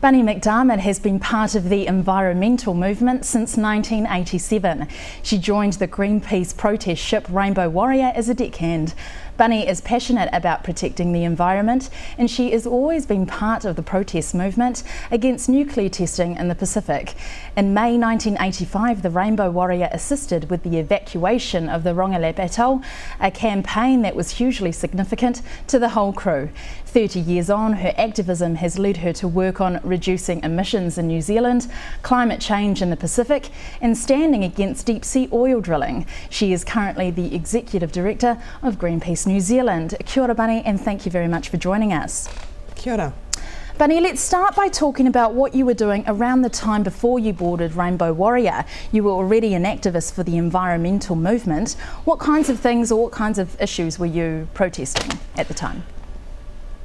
Bunny McDiarmid has been part of the environmental movement since 1987. She joined the Greenpeace protest ship Rainbow Warrior as a deckhand. Bunny is passionate about protecting the environment, and she has always been part of the protest movement against nuclear testing in the Pacific. In May 1985, the Rainbow Warrior assisted with the evacuation of the Rongelap atoll, a campaign that was hugely significant to the whole crew. 30 years on, her activism has led her to work on reducing emissions in New Zealand, climate change in the Pacific, and standing against deep-sea oil drilling. She is currently the Executive Director of Greenpeace New Zealand. Kia ora, Bunny, and thank you very much for joining us. Kia ora. Bunny, let's start by talking about what you were doing around the time before you boarded Rainbow Warrior. You were already an activist for the environmental movement. What kinds of things or what kinds of issues were you protesting at the time?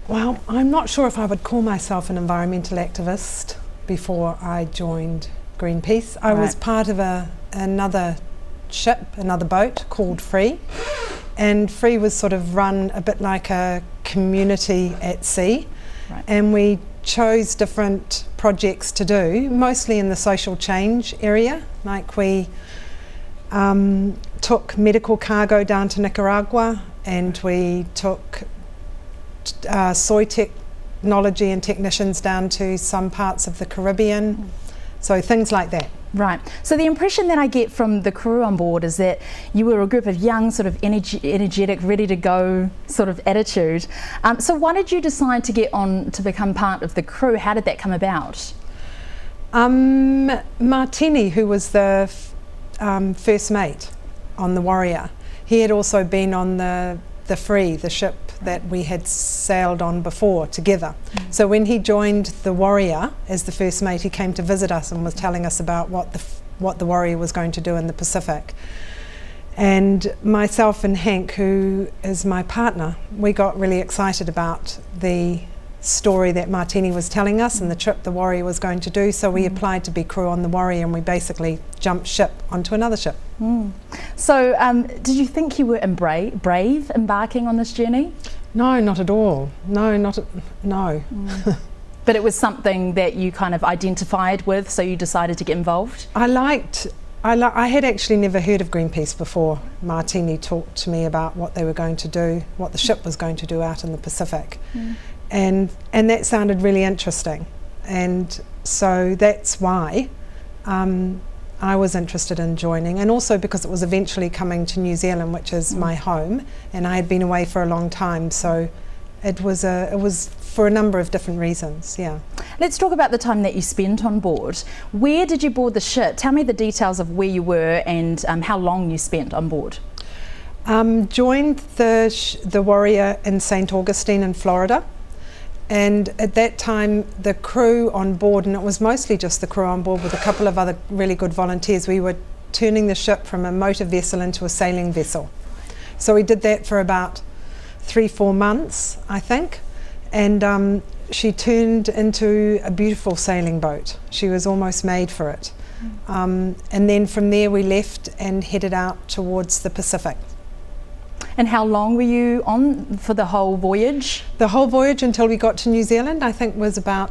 Well, I'm not sure if I would call myself an environmental activist before I joined Greenpeace. I was part of another ship, another boat called Free, and Free was sort of run a bit like a community at sea, and we chose different projects to do, mostly in the social change area. Like we took medical cargo down to Nicaragua, and we took soy technology and technicians down to some parts of the Caribbean, so things like that. Right, so the impression that I get from the crew on board is that you were a group of young, sort of energetic, ready to go sort of attitude. So why did you decide to get on to become part of the crew? How did that come about? Martini, who was the first mate on the Warrior, he had also been on the Free, the ship that we had sailed on before together. So when he joined the Warrior as the first mate, he came to visit us and was telling us about what the Warrior was going to do in the Pacific. And myself and Henk, who is my partner, we got really excited about the story that Martini was telling us and the trip the Warrior was going to do, so we applied to be crew on the Warrior, and we basically jumped ship onto another ship. So did you think you were brave embarking on this journey? No, not at all. No. But it was something that you kind of identified with, so you decided to get involved? I had actually never heard of Greenpeace before Martini talked to me about what they were going to do, what the ship was going to do out in the Pacific. And that sounded really interesting, and so that's why I was interested in joining, and also because it was eventually coming to New Zealand, which is my home, and I had been away for a long time, so it was for a number of different reasons. Yeah. Let's talk about the time that you spent on board. Where did you board the ship? Tell me the details of where you were and how long you spent on board. Joined the Warrior in St. Augustine in Florida. And at that time, the crew on board, and it was mostly just the crew on board with a couple of other really good volunteers, we were turning the ship from a motor vessel into a sailing vessel. So we did that for about 3-4 months, I think. And she turned into a beautiful sailing boat. She was almost made for it. And then from there we left and headed out towards the Pacific. And how long were you on for the whole voyage? The whole voyage until we got to New Zealand, I think, was about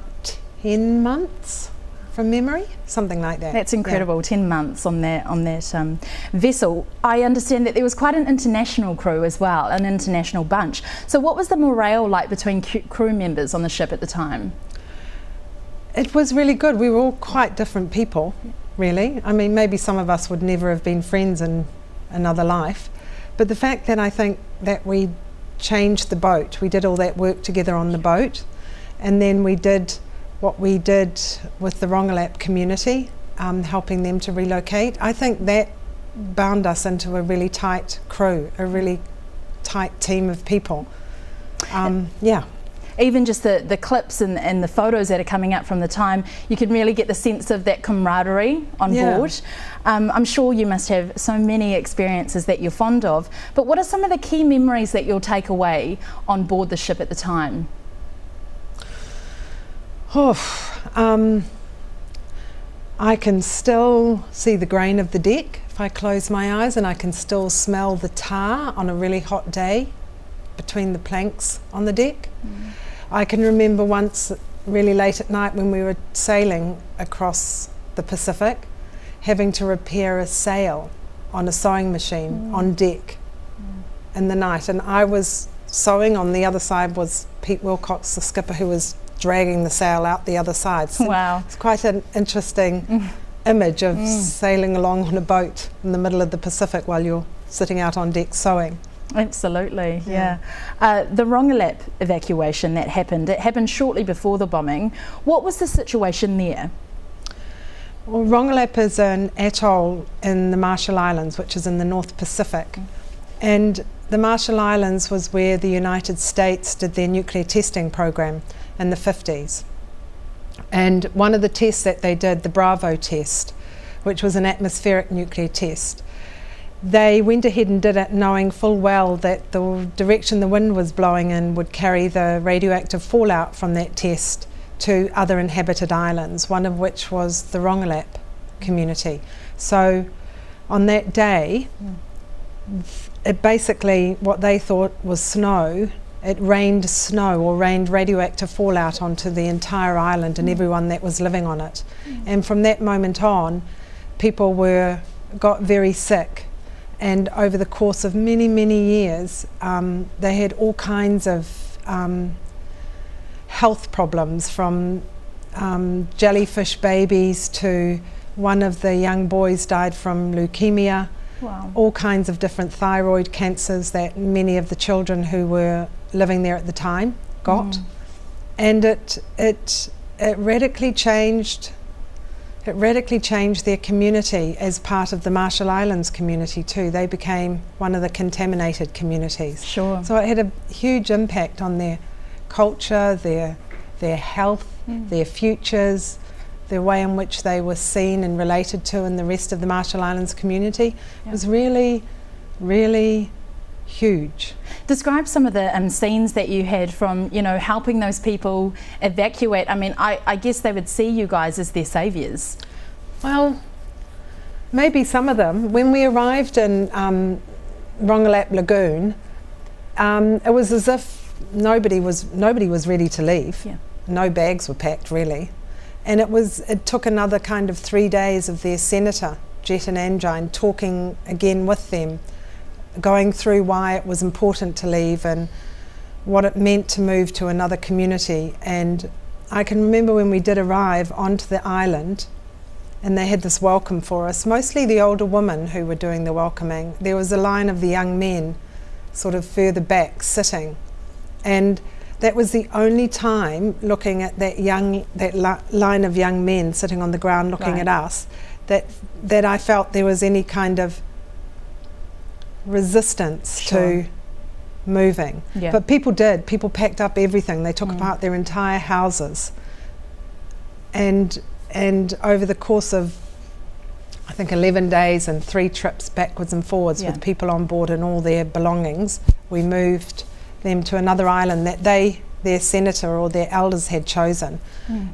10 months from memory, something like that. That's incredible, yeah. 10 months on that vessel. I understand that there was quite an international crew as well, an international bunch. So what was the morale like between crew members on the ship at the time? It was really good. We were all quite different people, really. I mean, maybe some of us would never have been friends in another life. But the fact that I think that we changed the boat, we did all that work together on the boat, and then we did what we did with the Rongelap community, helping them to relocate. I think that bound us into a really tight crew, a really tight team of people. Yeah. Even just the clips and the photos that are coming out from the time, you can really get the sense of that camaraderie on board. I'm sure you must have so many experiences that you're fond of, but what are some of the key memories that you'll take away on board the ship at the time? I can still see the grain of the deck if I close my eyes, and I can still smell the tar on a really hot day between the planks on the deck. I can remember once really late at night when we were sailing across the Pacific, having to repair a sail on a sewing machine on deck in the night. And I was sewing, on the other side was Pete Wilcox, the skipper, who was dragging the sail out the other side. So wow. It's quite an interesting image of sailing along on a boat in the middle of the Pacific while you're sitting out on deck sewing. Absolutely, yeah. The Rongelap evacuation that happened, it happened shortly before the bombing. What was the situation there? Well, Rongelap is an atoll in the Marshall Islands, which is in the North Pacific. And the Marshall Islands was where the United States did their nuclear testing program in the 50s. And one of the tests that they did, the Bravo test, which was an atmospheric nuclear test, they went ahead and did it knowing full well that the direction the wind was blowing in would carry the radioactive fallout from that test to other inhabited islands, one of which was the Rongelap community. So on that day, it basically, what they thought was snow, it rained snow or rained radioactive fallout onto the entire island and everyone that was living on it. And from that moment on, people got very sick. And over the course of many, many years, they had all kinds of health problems, from jellyfish babies to one of the young boys died from leukemia. Wow. All all kinds of different thyroid cancers that many of the children who were living there at the time got. And it radically changed their community as part of the Marshall Islands community too. They became one of the contaminated communities. Sure. So it had a huge impact on their culture, their health, their futures, the way in which they were seen and related to in the rest of the Marshall Islands community. It was really, really huge. Describe some of the scenes that you had from, helping those people evacuate. I mean, I guess they would see you guys as their saviours. Well, maybe some of them. When we arrived in Rongelap Lagoon, it was as if nobody was ready to leave. Yeah. No bags were packed really. And it took another kind of 3 days of their senator, Jet and Angine, talking again with them, going through why it was important to leave and what it meant to move to another community. And I can remember when we did arrive onto the island and they had this welcome for us, mostly the older women who were doing the welcoming. There was a line of the young men sort of further back sitting, and that was the only time, looking at that line of young men sitting on the ground looking at us, that I felt there was any kind of resistance to moving. Yeah. But people packed up everything. They took apart their entire houses, and over the course of I think 11 days and 3 trips backwards and forwards with people on board and all their belongings, we moved them to another island that their senator or their elders had chosen,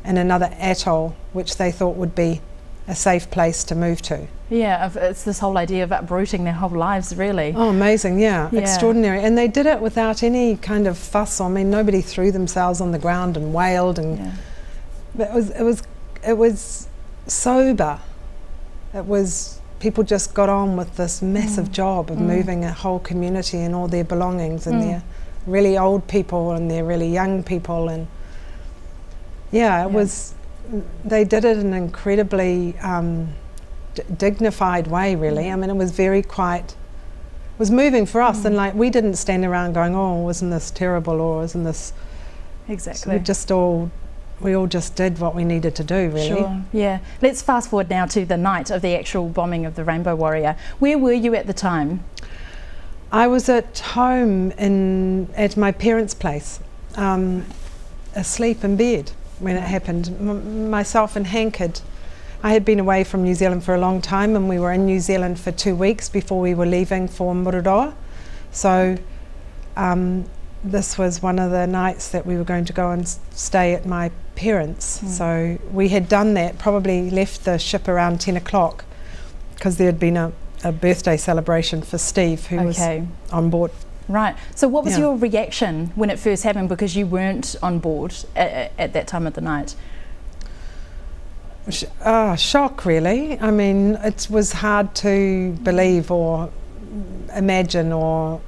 in another atoll which they thought would be a safe place to move to. Yeah, it's this whole idea of uprooting their whole lives, really. Oh, amazing, yeah, extraordinary. And they did it without any kind of fuss. I mean, nobody threw themselves on the ground and wailed, and but it was sober. It was, people just got on with this massive job of moving a whole community and all their belongings and their really old people and their really young people, and it was, they did it in an incredibly dignified way, really. I mean, it was very quiet. It was moving for us, and like, we didn't stand around going, oh, isn't this terrible, or isn't this... Exactly. So we all just did what we needed to do, really. Sure, yeah. Let's fast forward now to the night of the actual bombing of the Rainbow Warrior. Where were you at the time? I was at home at my parents' place, asleep in bed when it happened. Myself and Henk I had been away from New Zealand for a long time, and we were in New Zealand for 2 weeks before we were leaving for Moruroa. So this was one of the nights that we were going to go and stay at my parents. So we had done that, probably left the ship around 10 o'clock because there had been a birthday celebration for Steve, who was on board Right. So what was Yeah. your reaction when it first happened, because you weren't on board at that time of the night? Shock, really. I mean, it was hard to believe or imagine, or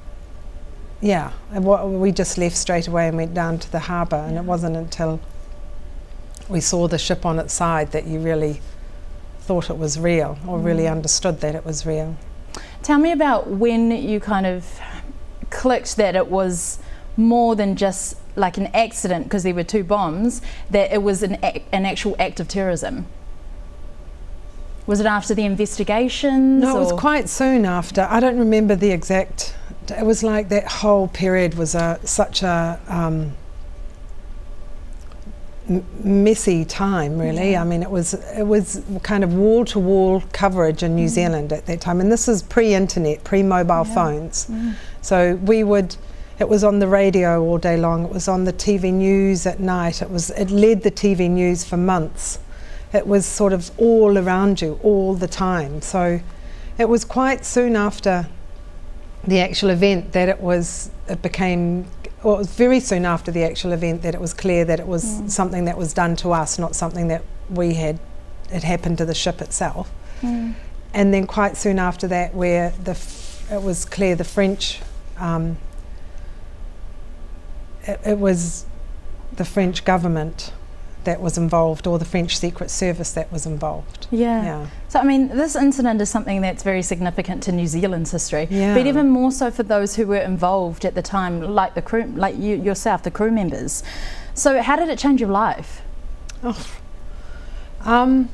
we just left straight away and went down to the harbour, and it wasn't until we saw the ship on its side that you really thought it was real, or really understood that it was real. Tell me about when you kind of clicked that it was more than just like an accident because there were 2 bombs, that it was an actual act of terrorism. Was it after the investigations? No, it was quite soon after. I don't remember the exact. It was like that whole period was such a messy time, really. Yeah. I mean, it was kind of wall-to-wall coverage in New Zealand at that time, and this is pre-internet, pre-mobile phones. So it was on the radio all day long. It was on the TV news at night. It led the TV news for months. It was sort of all around you all the time. So it was quite soon after the actual event that it was very soon after the actual event that it was clear that it was something that was done to us, not something that it happened to the ship itself. And then quite soon after that, where it was clear the French, it was the French government that was involved, or the French Secret Service that was involved. Yeah. So I mean, this incident is something that's very significant to New Zealand's history, Yeah. but even more so for those who were involved at the time, like the crew, like you yourself, the crew members. So how did it change your life? I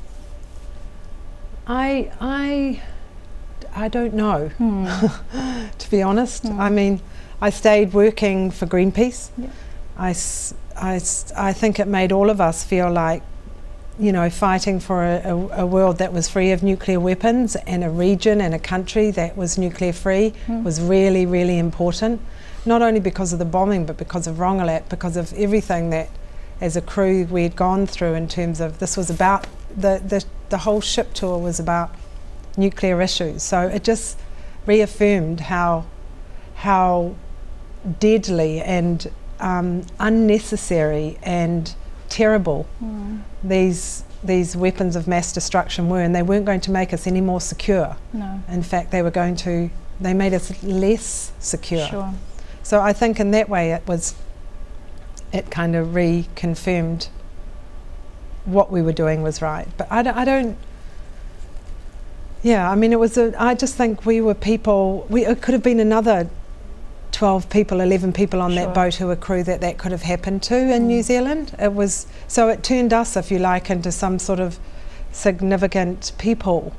don't know, to be honest. I mean, I stayed working for Greenpeace. Yeah. I think it made all of us feel like, fighting for a world that was free of nuclear weapons, and a region and a country that was nuclear free was really, really important. Not only because of the bombing, but because of Rongelap, because of everything that as a crew we'd gone through in terms of, this was about, the whole ship tour was about nuclear issues. So it just reaffirmed how deadly and unnecessary and terrible these weapons of mass destruction were, and they weren't going to make us any more secure. No. In fact, they made us less secure. Sure. So I think in that way it kind of reconfirmed what we were doing was right. But I don't I mean, I just think we were people, it could have been another 12 people, 11 people on that boat who were crew that could have happened to in New Zealand. So it turned us, if you like, into some sort of significant people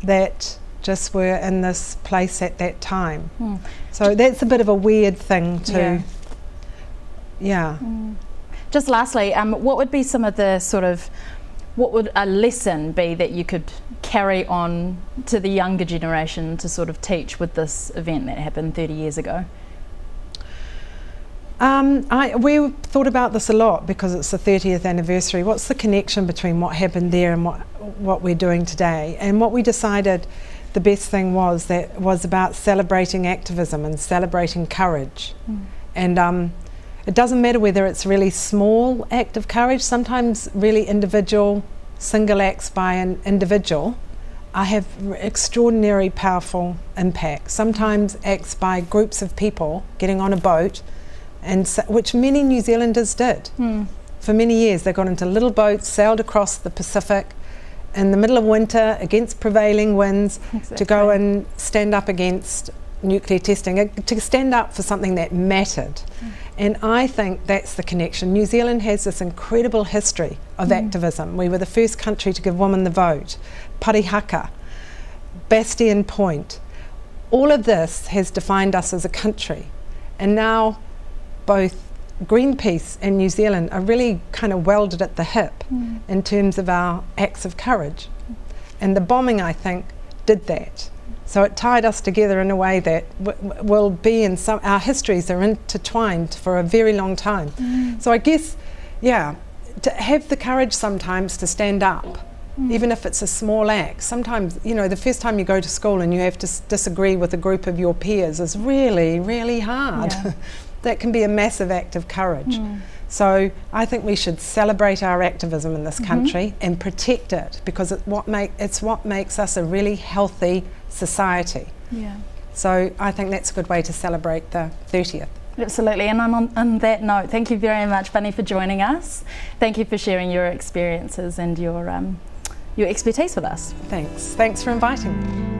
that just were in this place at that time. So that's a bit of a weird thing to, Just lastly, what would be some of the what would a lesson be that you could carry on to the younger generation to sort of teach with this event that happened 30 years ago? We thought about this a lot because it's the 30th anniversary. What's the connection between what happened there and what we're doing today? And what we decided the best thing was about celebrating activism and celebrating courage. And it doesn't matter whether it's a really small act of courage. Sometimes really individual, single acts by an individual have extraordinary powerful impact. Sometimes acts by groups of people getting on a boat, which many New Zealanders did. For many years they got into little boats, sailed across the Pacific in the middle of winter against prevailing winds to go and stand up against nuclear testing, to stand up for something that mattered. And I think that's the connection. New Zealand has this incredible history of activism. We were the first country to give women the vote. Parihaka, Bastion Point. All of this has defined us as a country. And now both Greenpeace and New Zealand are really kind of welded at the hip in terms of our acts of courage. And the bombing, I think, did that. So it tied us together in a way that will be in our histories are intertwined for a very long time. So I guess, to have the courage sometimes to stand up even if it's a small act. Sometimes, you know, the first time you go to school and you have to disagree with a group of your peers is really, really hard. Yeah. That can be a massive act of courage. So I think we should celebrate our activism in this country and protect it, because it's what makes us a really healthy society. Yeah. So I think that's a good way to celebrate the 30th. Absolutely, and on that note, thank you very much, Bunny, for joining us. Thank you for sharing your experiences and your expertise with us. Thanks for inviting me.